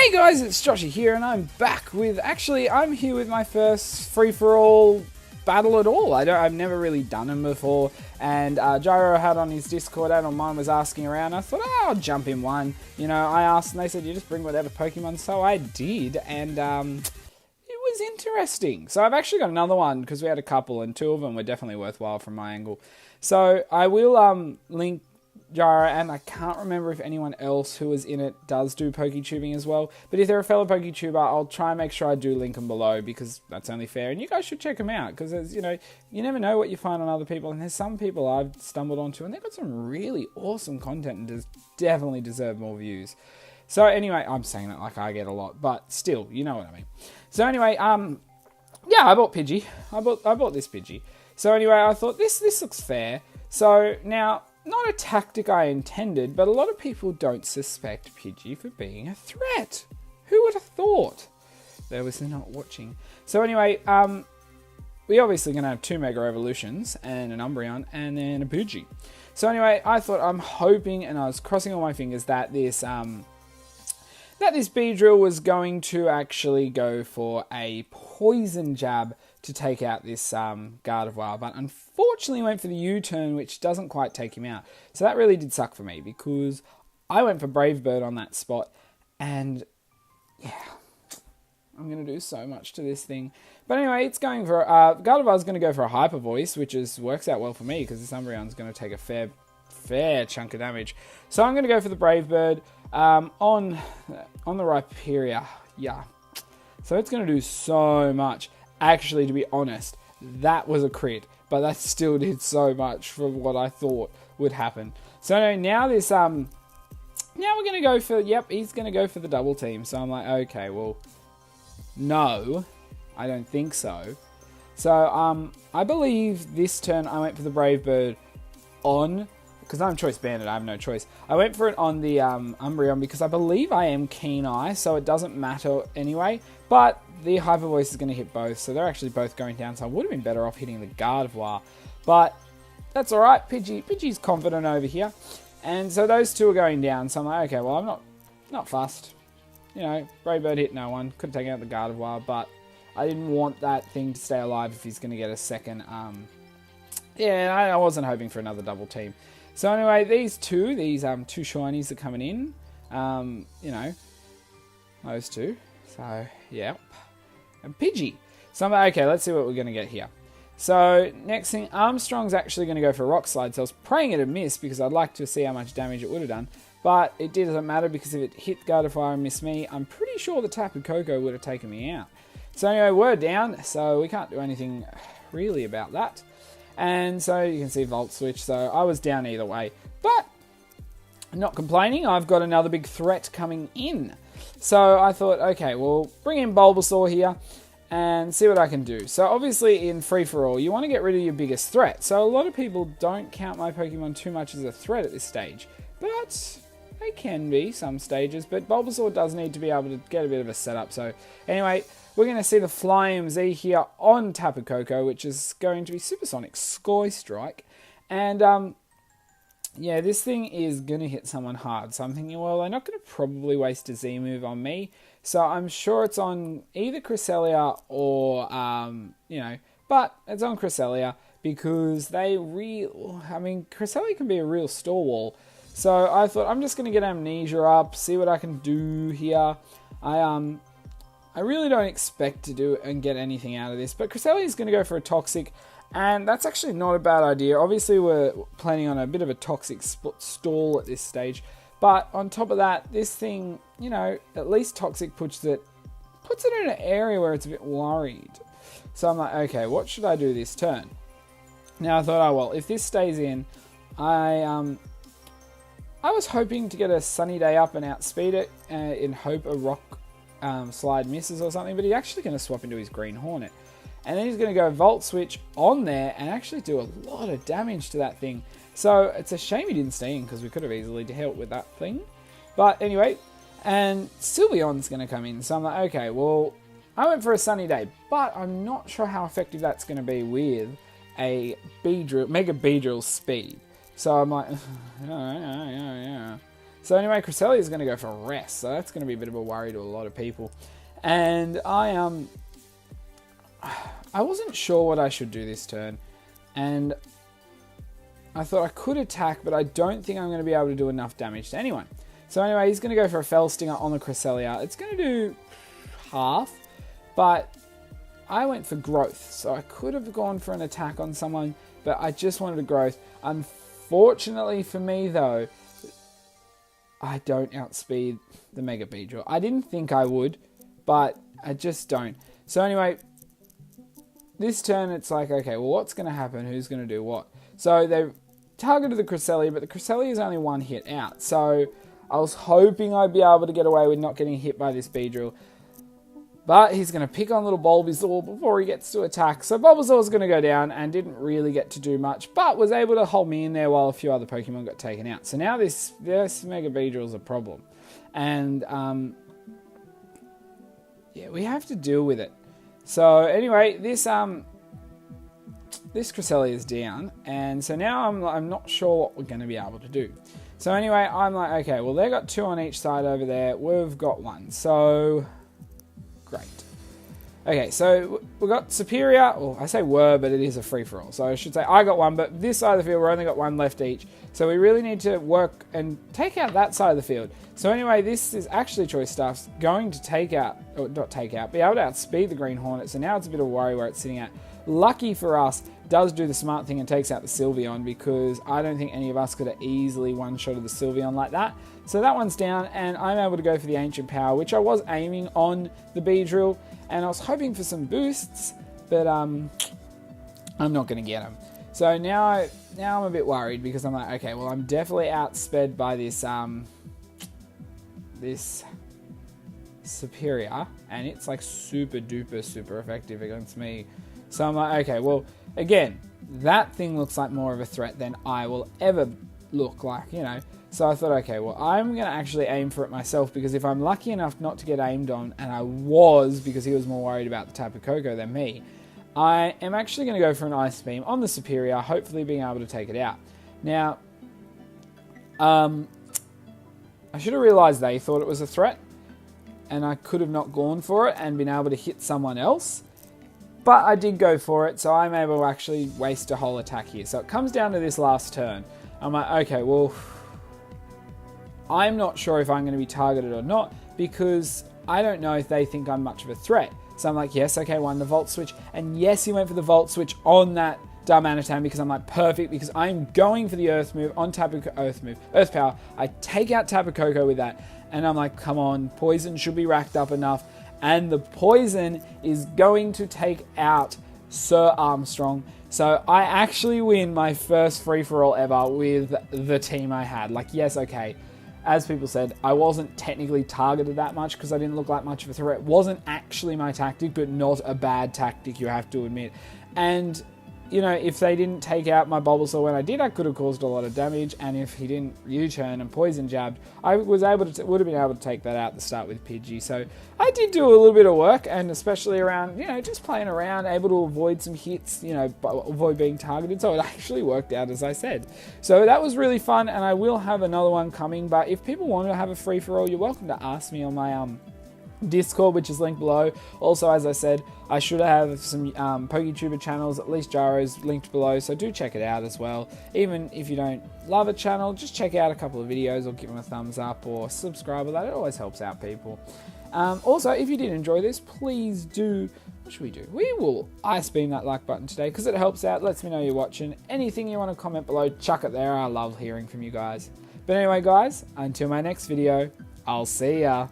Hey guys, it's Joshy here, and I'm back with, I'm here with my first free-for-all battle at all. I've never really done them before, and Gyro had on his Discord and on mine was asking around. I thought, I'll jump in one. You know, I asked and they said, you just bring whatever Pokemon, so I did, and it was interesting. So I've actually got another one, because we had a couple, and two of them were definitely worthwhile from my angle. So I will link Gyro, and I can't remember if anyone else who was in it does do PokeTubing as well. But if they're a fellow PokeTuber, I'll try and make sure I do link them below, because that's only fair. And you guys should check them out, because you know, you never know what you find on other people. And there's some people I've stumbled onto, and they've got some really awesome content, and definitely deserve more views. So anyway, I'm saying that like I get a lot, but still, you know what I mean. So anyway, yeah, I bought Pidgey. I bought this Pidgey. So anyway, I thought this looks fair. So now, not a tactic I intended, but a lot of people don't suspect Pidgey for being a threat. Who would have thought? They're obviously not watching. So anyway, we're obviously going to have 2 Mega Evolutions, and an Umbreon, and then a Pidgey. So anyway, I thought, I'm hoping, and I was crossing all my fingers, that this Beedrill was going to actually go for a Poison Jab to take out this Gardevoir, but unfortunately went for the U-turn, which doesn't quite take him out. So that really did suck for me, because I went for Brave Bird on that spot, and yeah, I'm going to do so much to this thing. But anyway, it's going for, Gardevoir's going to go for a Hyper Voice, which works out well for me, because this Umbreon's going to take a fair chunk of damage. So I'm going to go for the Brave Bird on the Rhyperior. Yeah. So it's going to do so much. Actually, to be honest, that was a crit, but that still did so much for what I thought would happen. So now this, now we're going to go for, yep, he's going to go for the double team. So I'm like, okay, well, no, I don't think so. So, I believe this turn I went for the Brave Bird on, because I'm Choice Bandit, I have no choice. I went for it on the Umbreon because I believe I am Keen Eye, so it doesn't matter anyway. But the Hyper Voice is going to hit both, so they're actually both going down. So I would have been better off hitting the Gardevoir. But that's alright, Pidgey's confident over here. And so those two are going down, so I'm like, okay, well, I'm not fussed. You know, Brave Bird hit no one, could have taken out the Gardevoir, but I didn't want that thing to stay alive if he's going to get a second. Yeah, I wasn't hoping for another double team. So anyway, these two shinies are coming in. You know, those two. So, yep. And Pidgey. So I'm like, okay, let's see what we're going to get here. So, next thing, Armstrong's actually going to go for a Rock Slide. So I was praying it'd miss because I'd like to see how much damage it would have done. But it doesn't matter because if it hit Gardevoir and missed me, I'm pretty sure the Tapu Koko would have taken me out. So anyway, we're down, so we can't do anything really about that. And so you can see Volt Switch, so I was down either way. But, I'm not complaining, I've got another big threat coming in. So I thought, okay, well, bring in Bulbasaur here and see what I can do. So obviously in free-for-all, you want to get rid of your biggest threat. So a lot of people don't count my Pokemon too much as a threat at this stage. But they can be some stages. But Bulbasaur does need to be able to get a bit of a setup. So anyway, we're going to see the Flying Z here on Tapu Koko, which is going to be Supersonic Sky Strike. And yeah, this thing is going to hit someone hard. So I'm thinking, well, they're not going to probably waste a Z move on me. So I'm sure it's on either Cresselia or, you know, but it's on Cresselia because Cresselia can be a real stalwart. So I thought, I'm just going to get Amnesia up, see what I can do here. I really don't expect to do and get anything out of this, but Cresselia is going to go for a Toxic. And that's actually not a bad idea. Obviously, we're planning on a bit of a Toxic stall at this stage. But on top of that, this thing, you know, at least Toxic puts it in an area where it's a bit worried. So I'm like, okay, what should I do this turn? Now I thought, oh, well, if this stays in, I was hoping to get a Sunny Day up and outspeed it in hope a Rock Slide misses or something. But he's actually going to swap into his Green Hornet. And then he's going to go Volt Switch on there and actually do a lot of damage to that thing. So it's a shame he didn't stay in because we could have easily dealt with that thing. But anyway, and Sylveon's going to come in. So I'm like, okay, well, I went for a Sunny Day, but I'm not sure how effective that's going to be with a Mega Beedrill speed. So I'm like, yeah. So anyway, Cresselia is going to go for a rest. So that's going to be a bit of a worry to a lot of people. And I wasn't sure what I should do this turn. And I thought I could attack, but I don't think I'm going to be able to do enough damage to anyone. So anyway, he's going to go for a Fell Stinger on the Cresselia. It's going to do half, but I went for growth. So I could have gone for an attack on someone, but I just wanted a growth. Unfortunately for me, though, I don't outspeed the Mega Beedrill. I didn't think I would, but I just don't. So anyway, this turn it's like, okay, well, what's going to happen? Who's going to do what? So they've targeted the Cresselia, but the Cresselia is only one hit out. So I was hoping I'd be able to get away with not getting hit by this Beedrill. But he's going to pick on little Bulbasaur before he gets to attack. So Bulbasaur's going to go down and didn't really get to do much, but was able to hold me in there while a few other Pokemon got taken out. So now this Mega Beedrill is a problem. And yeah, we have to deal with it. So anyway, this Cresselia is down, and so now I'm not sure what we're going to be able to do. So anyway, I'm like, okay, well, they've got 2 on each side over there. We've got 1, so great. Okay, so we've got Superior, or I say were, but it is a free-for-all. So I should say I got 1, but this side of the field, we've only got 1 left each. So we really need to work and take out that side of the field. So anyway, this is actually Choice Stuff's going to take out, or not take out, be able to outspeed the Green Hornet. So now it's a bit of a worry where it's sitting at. Lucky for us, does do the smart thing and takes out the Sylveon, because I don't think any of us could have easily one-shotted the Sylveon like that. So that one's down, and I'm able to go for the Ancient Power, which I was aiming on the Beedrill, and I was hoping for some boosts, but I'm not going to get them. So now I'm a bit worried, because I'm like, okay, well, I'm definitely outsped by this this Superior, and it's like super duper super effective against me. So I'm like, okay, well, again, that thing looks like more of a threat than I will ever look like, you know. So I thought, okay, well, I'm going to actually aim for it myself, because if I'm lucky enough not to get aimed on, and I was, because he was more worried about the Tapu Koko than me, I am actually going to go for an Ice Beam on the Superior, hopefully being able to take it out. Now, I should have realized they thought it was a threat, and I could have not gone for it and been able to hit someone else. But I did go for it, so I'm able to actually waste a whole attack here. So it comes down to this last turn. I'm like, okay, well, I'm not sure if I'm going to be targeted or not, because I don't know if they think I'm much of a threat. So I'm like, yes, okay, 1, the Volt Switch. And yes, he went for the Volt Switch on that Darmanitan, because I'm like, perfect, because I'm going for the Earth move on Earth Power. I take out Tapu Koko with that, and I'm like, come on, Poison should be racked up enough. And the Poison is going to take out Sir Armstrong. So I actually win my first free-for-all ever with the team I had. Like, yes, okay, as people said, I wasn't technically targeted that much because I didn't look like much of a threat. It wasn't actually my tactic, but not a bad tactic, you have to admit. And, you know, if they didn't take out my Bulbasaur when I did, I could have caused a lot of damage. And if he didn't U-turn and Poison jabbed, I was able to would have been able to take that out to start with Pidgey. So I did do a little bit of work, and especially around, you know, just playing around, able to avoid some hits, you know, avoid being targeted. So it actually worked out, as I said. So that was really fun, and I will have another one coming. But if people want to have a free-for-all, you're welcome to ask me on my Discord, which is linked below. Also, as I said, I should have some PokeTuber channels, at least Gyro's linked below, so do check it out as well. Even if you don't love a channel, just check out a couple of videos or give them a thumbs up or subscribe. That it always helps out people. Also, if you did enjoy this, please do, what should we do? We will ice beam that like button today, because it helps out, lets me know you're watching. Anything you want to comment below, chuck it there. I love hearing from you guys. But anyway, guys, until my next video, I'll see ya.